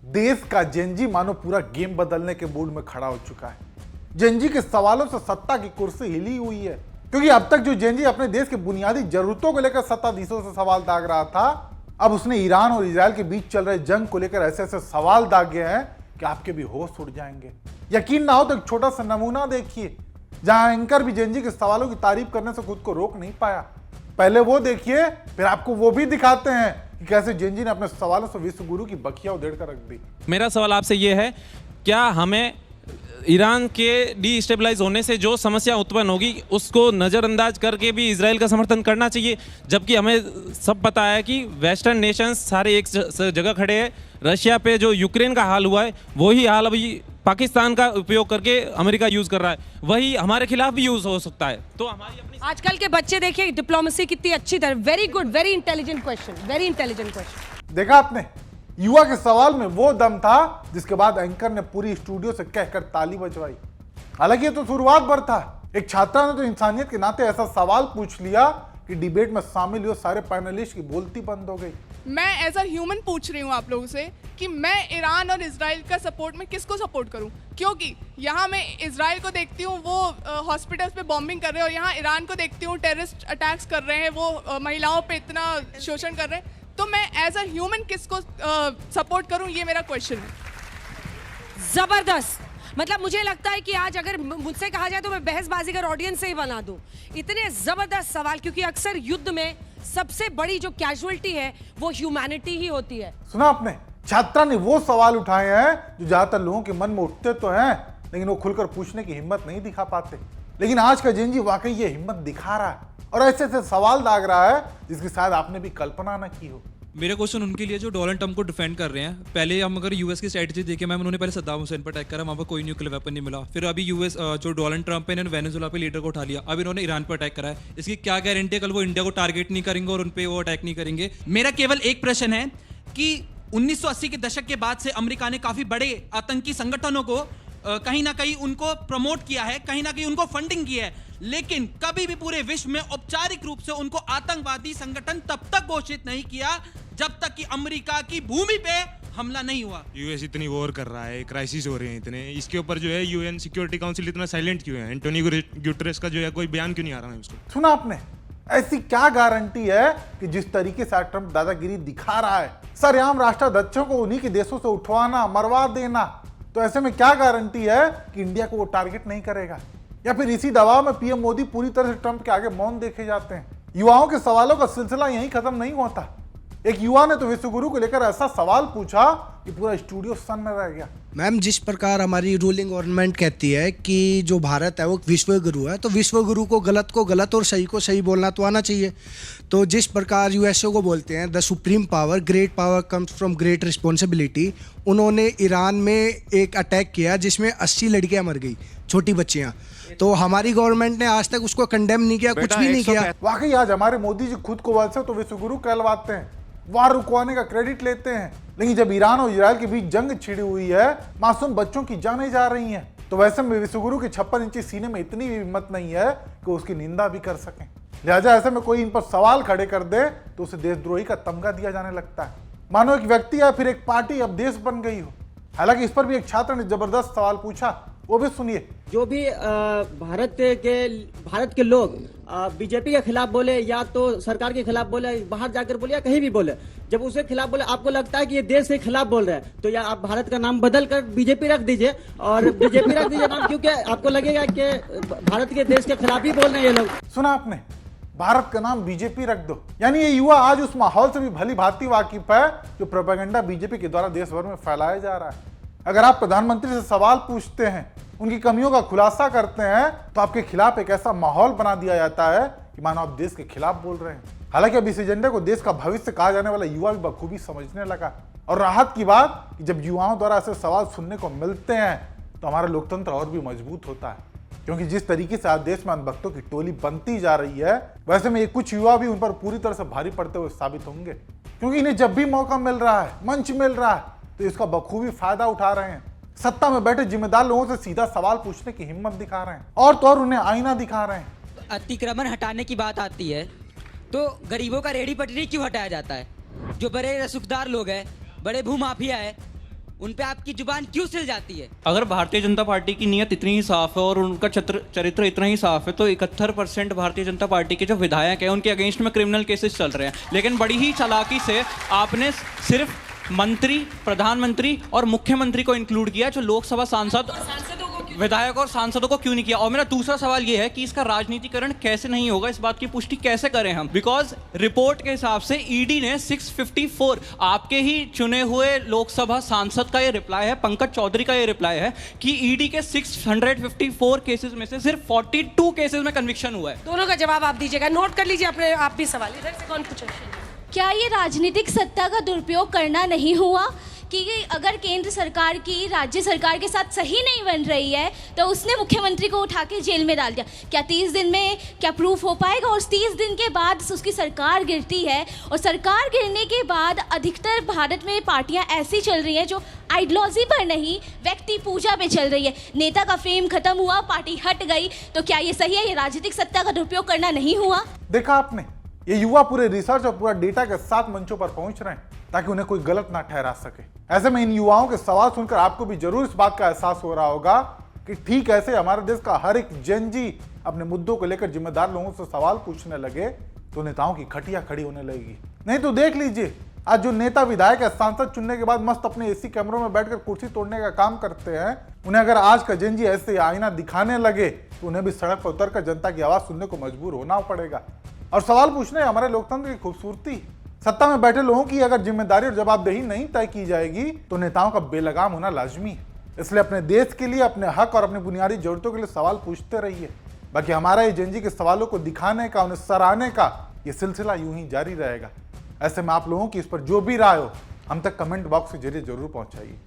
देश का जेनजी मानो पूरा गेम बदलने के मूड में खड़ा हो चुका है। जेनजी के सवालों से सत्ता की कुर्सी हिली हुई है, क्योंकि अब तक जो जेनजी अपने देश की बुनियादी जरूरतों को लेकर सत्ताधीशों से सवाल दाग रहा था, अब उसने ईरान और इजराइल के बीच चल रहे जंग को लेकर ऐसे ऐसे सवाल दागे हैं कि आपके भी होश उड़ जाएंगे। यकीन ना हो तो एक छोटा सा नमूना देखिए, जहां एंकर भी जेनजी के सवालों की तारीफ करने से खुद को रोक नहीं पाया। पहले वो देखिए, फिर आपको वो भी दिखाते हैं कि कैसे जेनजी ने अपने सवालों से विश्व गुरु की बखिया उधेड़ कर रख दी। मेरा सवाल आपसे ये है, क्या हमें ईरान के डिस्टेबलाइज होने से जो समस्या उत्पन्न होगी उसको नज़रअंदाज करके भी इजराइल का समर्थन करना चाहिए, जबकि हमें सब पता है कि वेस्टर्न नेशंस सारे एक जगह खड़े हैं। रशिया पे जो यूक्रेन का हाल हुआ है वही हाल अभी पाकिस्तान का उपयोग करके अमेरिका यूज कर रहा है, वही हमारे खिलाफ भी यूज हो सकता है। तो हमारी अपनी आजकल के बच्चे देखिए डिप्लोमेसी कितनी अच्छी तरह, very good, very intelligent question, very intelligent question. देखा आपने, युवा के सवाल में वो दम था जिसके बाद एंकर ने पूरी स्टूडियो से कहकर ताली बजवाई। हालांकि ये तो शुरुआत भर था। एक छात्रा ने तो इंसानियत के नाते ऐसा सवाल पूछ लिया कि डिबेट में शामिल हुए सारे पैनलिस्ट की बोलती बंद हो गई। मैं एज अ ह्यूमन पूछ रही हूँ आप लोगों से कि मैं ईरान और इजराइल का सपोर्ट में किसको सपोर्ट करूँ, क्योंकि यहाँ मैं इजराइल को देखती हूँ वो हॉस्पिटल्स पे बॉम्बिंग कर रहे हैं, और यहाँ ईरान को देखती हूँ टेररिस्ट अटैक्स कर रहे हैं, वो महिलाओं पे इतना शोषण कर रहे हैं। तो मैं एज अ ह्यूमन किसको सपोर्ट करूँ, ये मेरा क्वेश्चन है। जबरदस्त, मतलब मुझे लगता है कि आज अगर मुझसे कहा जाए तो मैं बहसबाजी का ऑडियंस से ही बना दूं। इतने जबरदस्त सवाल, क्योंकि अक्सर युद्ध में सबसे बड़ी जो कैजुअलिटी है वो ह्यूमैनिटी ही होती है। सुना आपने, छात्रा ने वो सवाल उठाए हैं जो ज्यादातर लोगों के मन में उठते तो हैं, लेकिन वो खुलकर पूछने की हिम्मत नहीं दिखा पाते। लेकिन आज का जेनजी वाकई ये हिम्मत दिखा रहा है और ऐसे ऐसे सवाल दाग रहा है जिसकी शायद आपने भी कल्पना न की हो। मेरा क्वेश्चन उनके लिए जो डोनाल्ड ट्रंप को डिफेंड कर रहे हैं। पहले हम अगर यूएस की स्ट्रेटजी देखें मैम, उन्होंने पहले सद्दाम हुसैन पर अटैक करा, वहाँ पर कोई न्यूक्लियर वेपन नहीं मिला। फिर अभी यूएस जो डोनाल्ड ट्रंप है, इन्होंने वेनेजुएला पे लीडर को उठा लिया, अब इन्होंने ईरान पर अटैक करा है। इसकी क्या गारंटी है कल वो इंडिया को टारगेट नहीं करेंगे और उन पर वो अटैक नहीं करेंगे? मेरा केवल एक प्रश्न है कि 1980 के दशक के बाद से अमेरिका ने काफी बड़े आतंकी संगठनों को कहीं ना कहीं उनको प्रमोट किया है, कहीं ना कहीं उनको फंडिंग की है, लेकिन कभी भी पूरे विश्व में औपचारिक रूप से उनको आतंकवादी संगठन तब तक घोषित नहीं किया जब तक कि अमेरिका की भूमि पे हमला नहीं हुआ। यूएस इतनी वॉर कर रहा है, क्राइसिस हो रहे हैं इतने, इसके ऊपर जो है यूएन सिक्योरिटी काउंसिल इतना साइलेंट क्यों है? एंटोनियो गुटेरेस का जो है कोई बयान क्यों नहीं आ रहा है उसको? सुना आपने, ऐसी क्या गारंटी है कि जिस तरीके से ट्रंप दादागिरी दिखा रहा है, सरेआम राष्ट्राध्यक्षों को उन्हीं के देशों से उठवाना, मरवा देना, तो ऐसे में क्या गारंटी है कि इंडिया को वो टारगेट नहीं करेगा? या फिर इसी दबाव में पीएम मोदी पूरी तरह से ट्रंप के आगे मौन देखे जाते हैं? युवाओं के सवालों का सिलसिला यहीं खत्म नहीं होता। एक युवा ने तो विश्व गुरु को लेकर ऐसा सवाल पूछा कि पूरा स्टूडियो सन में रह गया। मैम, जिस प्रकार हमारी रूलिंग गवर्नमेंट कहती है कि जो भारत है वो विश्व गुरु है, तो विश्व गुरु को गलत और सही को सही बोलना तो आना चाहिए। तो जिस प्रकार यूएसए को बोलते हैं the supreme power, great power comes from great responsibility, उन्होंने ईरान में एक अटैक किया जिसमें 80 लड़कियां मर गई, छोटी बच्चियां, तो हमारी गवर्नमेंट ने आज तक उसको कंडेम नहीं किया, कुछ भी नहीं किया। वाकई आज हमारे मोदी जी खुद को वैसे तो विश्व गुरु कहलवाते हैं, वार रुकवाने का क्रेडिट लेते हैं, लेकिन जब ईरान और इजराइल के बीच जंग छिड़ी हुई है, मासूम बच्चों की जानें जा रही हैं, तो वैसे में विश्व गुरु के 56 इंची सीने में इतनी भी हिम्मत नहीं है कि उसकी निंदा भी कर सकें। लिहाजा ऐसे में कोई इन पर सवाल खड़े कर दे तो उसे देशद्रोही का तमगा दिया जाने लगता है, मानो एक व्यक्ति या फिर एक पार्टी अब देश बन गई हो। हालांकि इस पर भी एक छात्र ने जबरदस्त सवाल पूछा, वो भी सुनिए। जो भी भारत के लोग बीजेपी के खिलाफ बोले या तो सरकार के खिलाफ बोले, बाहर जाकर बोले या कहीं भी बोले, जब उसके खिलाफ बोले आपको लगता है कि ये देश के खिलाफ बोल रहे हैं, तो या आप भारत का नाम बदल कर बीजेपी रख दीजिए, और बीजेपी रख दीजिए नाम, क्योंकि आपको लगेगा कि भारत के देश के खिलाफ ही बोल रहे हैं ये लोग। सुना आपने, भारत का नाम बीजेपी रख दो, यानी ये युवा आज उस माहौल से भी भली भांति वाकिफ है जो प्रोपेगेंडा बीजेपी के द्वारा देश भर में फैलाया जा रहा है। अगर आप प्रधानमंत्री से सवाल पूछते हैं, उनकी कमियों का खुलासा करते हैं, तो आपके खिलाफ एक ऐसा माहौल बना दिया जाता है कि मानो आप देश के खिलाफ बोल रहे हैं। हालांकि अब इस एजेंडे को देश का भविष्य कहा जाने वाला युवा भी बखूबी समझने लगा, और राहत की बात कि जब युवाओं द्वारा ऐसे सवाल सुनने को मिलते हैं तो हमारा लोकतंत्र और भी मजबूत होता है। क्योंकि जिस तरीके से आज देश में अंधभक्तों की टोली बनती जा रही है, वैसे में ये कुछ युवा भी उन पर पूरी तरह से भारी पड़ते हुए साबित होंगे, क्योंकि इन्हें जब भी मौका मिल रहा है, मंच मिल रहा है, तो इसका बखूबी फायदा उठा रहे हैं। सत्ता में बैठे जिम्मेदार लोगों से सीधा सवाल पूछने की हिम्मत दिखा रहे हैं, और तो और उन्हें आईना दिखा रहे हैं। अतिक्रमण हटाने की बात आती है तो गरीबों का रेहड़ी पटरी क्यों हटाया जाता है? जो बड़े रसूखदार लोग हैं, बड़े भूमाफिया है, उन पे आपकी जुबान क्यों सिल जाती है? अगर भारतीय जनता पार्टी की नीयत इतनी ही साफ है और उनका चरित्र इतना ही साफ है तो 71% भारतीय जनता पार्टी के जो विधायक हैं उनके अगेंस्ट में क्रिमिनल केसेस चल रहे हैं। लेकिन बड़ी ही चालाकी से आपने सिर्फ मंत्री, प्रधानमंत्री और मुख्यमंत्री को इंक्लूड किया, जो लोकसभा सांसद, विधायक और सांसदों को क्यों नहीं किया? और मेरा दूसरा सवाल ये है कि इसका राजनीतिकरण कैसे नहीं होगा, इस बात की पुष्टि कैसे करें हम? बिकॉज रिपोर्ट के हिसाब से ईडी ने 654 आपके ही चुने हुए लोकसभा सांसद का ये रिप्लाई है, पंकज चौधरी का ये रिप्लाई है कि ईडी के 654 केसेस में से सिर्फ 42 केसेस में कन्विक्शन हुआ है। दोनों का जवाब आप दीजिएगा, नोट कर लीजिए अपने आप भी सवाल। इधर से कौन पूछे? क्या ये राजनीतिक सत्ता का दुरुपयोग करना नहीं हुआ कि अगर केंद्र सरकार की राज्य सरकार के साथ सही नहीं बन रही है तो उसने मुख्यमंत्री को उठा के जेल में डाल दिया? क्या 30 दिन में क्या प्रूफ हो पाएगा? और 30 दिन के बाद उसकी सरकार गिरती है और सरकार गिरने के बाद अधिकतर भारत में पार्टियां ऐसी चल रही हैं जो आइडियोलॉजी पर नहीं, व्यक्ति पूजा पे चल रही है। नेता का फेम खत्म हुआ, पार्टी हट गई, तो क्या ये सही है? ये राजनीतिक सत्ता का दुरुपयोग करना नहीं हुआ? देखा आपने, ये युवा पूरे रिसर्च और पूरा डेटा के साथ मंचों पर पहुंच रहे हैं ताकि उन्हें कोई गलत ना ठहरा सके। ऐसे में इन युवाओं के सवाल सुनकर आपको भी जरूर इस बात का एहसास हो रहा होगा कि ठीक ऐसे हमारे देश का हर एक जनजी अपने मुद्दों को लेकर जिम्मेदार लोगों से सवाल पूछने लगे तो नेताओं की खटिया खड़ी होने लगेगी। नहीं तो देख लीजिए, आज जो नेता विधायक या सांसद चुनने के बाद मस्त अपने एसी कमरों में बैठकर कुर्सी तोड़ने का काम करते हैं, उन्हें अगर आज का जनजी ऐसे आईना दिखाने लगे तो उन्हें भी सड़क पर उतरकर जनता की आवाज सुनने को मजबूर होना पड़ेगा। और सवाल पूछने हमारे लोकतंत्र की खूबसूरती। सत्ता में बैठे लोगों की अगर जिम्मेदारी और जवाबदेही नहीं तय की जाएगी तो नेताओं का बेलगाम होना लाजमी है। इसलिए अपने देश के लिए, अपने हक और अपनी बुनियादी जरूरतों के लिए सवाल पूछते रहिए। बाकी हमारा ये जनजी के सवालों को दिखाने का, उन्हें सराहने का ये सिलसिला यूं ही जारी रहेगा। ऐसे में आप लोगों की इस पर जो भी राय हो हम तक कमेंट बॉक्स के जरिए जरूर पहुंचाइए।